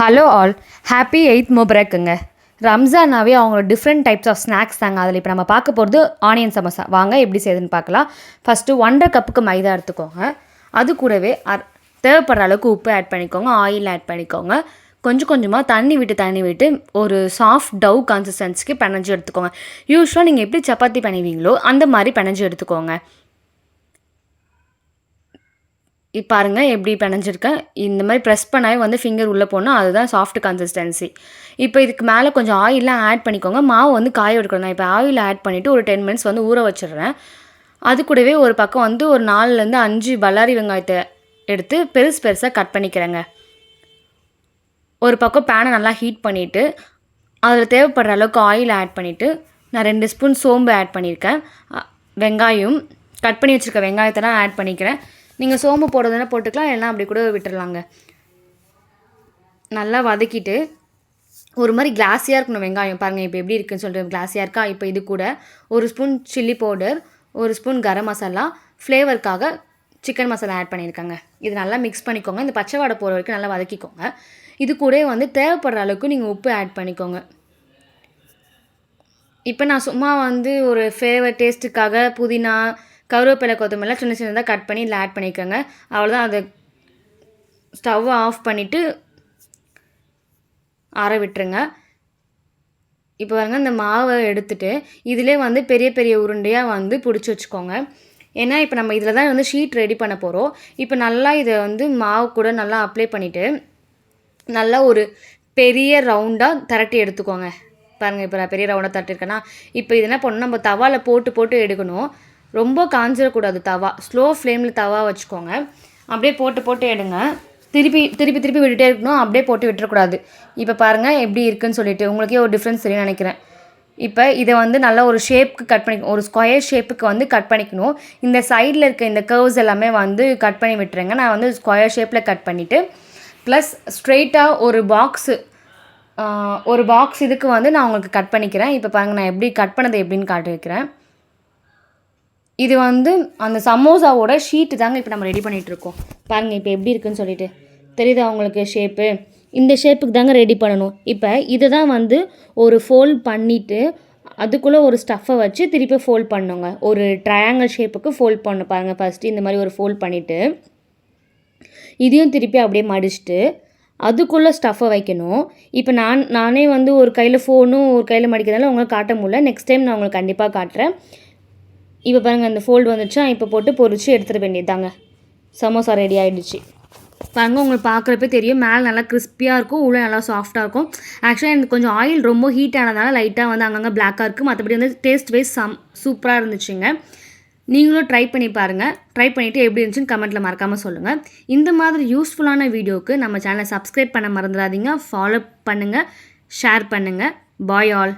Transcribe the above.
Hello all, happy 8th முபரக்குங்க. ரம்ஜானாவே அவங்களோட different types of snacks தாங்க. அதில் இப்போ நம்ம பார்க்க போகிறது ஆனியன் சமோசா. வாங்க எப்படி செய்யுதுன்னு பார்க்கலாம். ஃபஸ்ட்டு 1.5 கப்புக்கு மைதா எடுத்துக்கோங்க. அது கூடவே தேவைப்படுற அளவுக்கு உப்பு ஆட் பண்ணிக்கோங்க, ஆயில் ஆட் பண்ணிக்கோங்க. கொஞ்சம் கொஞ்சமாக தண்ணி விட்டு ஒரு சாஃப்ட் டவ் கன்சிஸ்டன்சிக்கு பிணைஞ்சு எடுத்துக்கோங்க. யூஸ்வலாக நீங்கள் எப்படி சப்பாத்தி பண்ணுவீங்களோ அந்த மாதிரி பிணைஞ்சு எடுத்துக்கோங்க. பாருங்கள் எப்படி பிணைஞ்சிருக்கேன். இந்த மாதிரி ப்ரெஸ் பண்ணாவே வந்து ஃபிங்கர் உள்ளே போனால் அதுதான் சாஃப்ட் கன்சிஸ்டன்சி. இப்போ இதுக்கு மேலே கொஞ்சம் ஆயிலெலாம் ஆட் பண்ணிக்கோங்க. மாவு வந்து காய எடுக்கணும். நான் இப்போ ஆயில் ஆட் பண்ணிவிட்டு ஒரு 10 மினிட்ஸ் வந்து ஊற வச்சிடுறேன். அது கூடவே ஒரு பக்கம் வந்து ஒரு 4லேருந்து 5 பல்லாரி வெங்காயத்தை எடுத்து பெருசாக கட் பண்ணிக்கிறேங்க. ஒரு பக்கம் பேனை நல்லா ஹீட் பண்ணிவிட்டு அதில் தேவைப்படுற அளவுக்கு ஆயில் ஆட் பண்ணிவிட்டு நான் 2 ஸ்பூன் சோம்பு ஆட் பண்ணியிருக்கேன். வெங்காயம் கட் பண்ணி வச்சுருக்க வெங்காயத்தெல்லாம் ஆட் பண்ணிக்கிறேன். நீங்கள் சோம்பு போடுறதுனா போட்டுக்கலாம், எல்லாம் அப்படி கூட விட்டுடலாங்க. நல்லா வதக்கிட்டு ஒரு மாதிரி கிளாஸியாக இருக்கணும் வெங்காயம். பாருங்கள் இப்போ எப்படி இருக்குன்னு சொல்லிட்டு கிளாஸியாக இருக்கா. இப்போ இது கூட ஒரு ஸ்பூன் சில்லி பவுடர், ஒரு ஸ்பூன் கரம் மசாலா, ஃப்ளேவருக்காக சிக்கன் மசாலா ஆட் பண்ணியிருக்காங்க. இது நல்லா மிக்ஸ் பண்ணிக்கோங்க. இந்த பச்சை வாடை போகிற வரைக்கும் நல்லா வதக்கிக்கோங்க. இது கூட வந்து தேவைப்படுற அளவுக்கு நீங்கள் உப்பு ஆட் பண்ணிக்கோங்க. இப்போ நான் சும்மா வந்து ஒரு ஃப்ளேவர் டேஸ்ட்டுக்காக புதினா, கருவேப்பிலை, கொத்தமல்லாம் சின்னதாக கட் பண்ணி இதில் ஆட் பண்ணிக்கோங்க. அவ்வளோதான். அதை ஸ்டவ்வை ஆஃப் பண்ணிவிட்டு ஆற விட்டுருங்க. இப்போ பாருங்கள், இந்த மாவை எடுத்துகிட்டு இதிலே வந்து பெரிய உருண்டையாக வந்து பிடிச்சி வச்சுக்கோங்க. ஏன்னா இப்போ நம்ம இதில் தான் வந்து ஷீட் ரெடி பண்ண போகிறோம். இப்போ நல்லா இதை வந்து மாவு கூட நல்லா அப்ளை பண்ணிவிட்டு நல்லா ஒரு பெரிய ரவுண்டாக திரட்டி எடுத்துக்கோங்க. பாருங்கள், இப்போ நான் பெரிய ரவுண்டாக தட்டிருக்கேன்னா இப்போ இது என்ன பண்ணணும், நம்ம தவாவில் போட்டு எடுக்கணும். ரொம்ப காஞ்சிடக்கூடாது தவா. ஸ்லோ ஃப்ளேமில் தவா வச்சுக்கோங்க. அப்படியே போட்டு எடுங்க. திருப்பி விட்டுட்டே இருக்கணும். அப்படியே போட்டு விட்டுறக்கூடாது. இப்போ பாருங்கள் எப்படி இருக்குதுன்னு சொல்லிட்டு உங்களுக்கே ஒரு டிஃப்ரென்ஸ் தெரியும் நினைக்கிறேன். இப்போ இதை வந்து நல்லா ஒரு ஷேப்புக்கு கட் பண்ணிக்கணும். ஒரு ஸ்கொயர் ஷேப்புக்கு வந்து கட் பண்ணிக்கணும். இந்த சைடில் இருக்க இந்த கர்வ்ஸ் எல்லாமே வந்து கட் பண்ணி விட்டுருங்க. நான் வந்து ஸ்கொயர் ஷேப்பில் கட் பண்ணிவிட்டு ப்ளஸ் ஸ்ட்ரெயிட்டாக ஒரு பாக்ஸ் இதுக்கு வந்து நான் உங்களுக்கு கட் பண்ணிக்கிறேன். இப்போ பாருங்கள், நான் எப்படி கட் பண்ணது எப்படின்னு காட்டி வைக்கிறேன். இது வந்து அந்த சமோசாவோட ஷீட்டு தாங்க இப்போ நம்ம ரெடி பண்ணிகிட்ருக்கோம். பாருங்கள் இப்போ எப்படி இருக்குதுன்னு சொல்லிட்டு தெரியுதா உங்களுக்கு ஷேப்பு? இந்த ஷேப்புக்கு தாங்க ரெடி பண்ணணும். இப்போ இதை தான் வந்து ஒரு ஃபோல்ட் பண்ணிவிட்டு அதுக்குள்ளே ஒரு ஸ்டஃப்பை வச்சு திருப்பி ஃபோல்ட் பண்ணுங்க. ஒரு ட்ரையாங்கிள் ஷேப்புக்கு ஃபோல்ட் பண்ணணும். பாருங்கள், ஃபஸ்ட்டு இந்த மாதிரி ஒரு ஃபோல்ட் பண்ணிவிட்டு இதையும் திருப்பி அப்படியே மடிச்சுட்டு அதுக்குள்ளே ஸ்டஃப்பை வைக்கணும். இப்போ நானே வந்து ஒரு கையில் ஃபோனும் ஒரு கையில் மடிக்கிறதால உங்களுக்கு காட்ட முடியல. நெக்ஸ்ட் டைம் நான் உங்களுக்கு கண்டிப்பாக காட்டுறேன். இப்போ பாருங்கள், அந்த ஃபோல்டு வந்துச்சா. இப்போ போட்டு பொரிச்சு எடுத்துட வேண்டியதாங்க. சமோசா ரெடி ஆகிடுச்சு. பாருங்கள், உங்களுக்கு பார்க்குறப்ப தெரியும். மேலே நல்லா கிறிஸ்பியாக இருக்கும், உள்ளே நல்லா சாஃப்டாக இருக்கும். ஆக்சுவலாக எனக்கு கொஞ்சம் ஆயில் ரொம்ப ஹீட் ஆனதால லைட்டாக வந்து அங்கங்கே பிளாக்காக இருக்குது. மற்றபடி வந்து டேஸ்ட் வைஸ் சூப்பராக இருந்துச்சுங்க. நீங்களும் ட்ரை பண்ணி பாருங்கள். ட்ரை பண்ணிவிட்டு எப்படி இருந்துச்சுன்னு கமெண்ட்டில் மறக்காமல் சொல்லுங்கள். இந்த மாதிரி யூஸ்ஃபுல்லான வீடியோவுக்கு நம்ம சேனலை சப்ஸ்கிரைப் பண்ண மறந்துடாதீங்க. ஃபாலோ பண்ணுங்கள், ஷேர் பண்ணுங்கள். Bye all.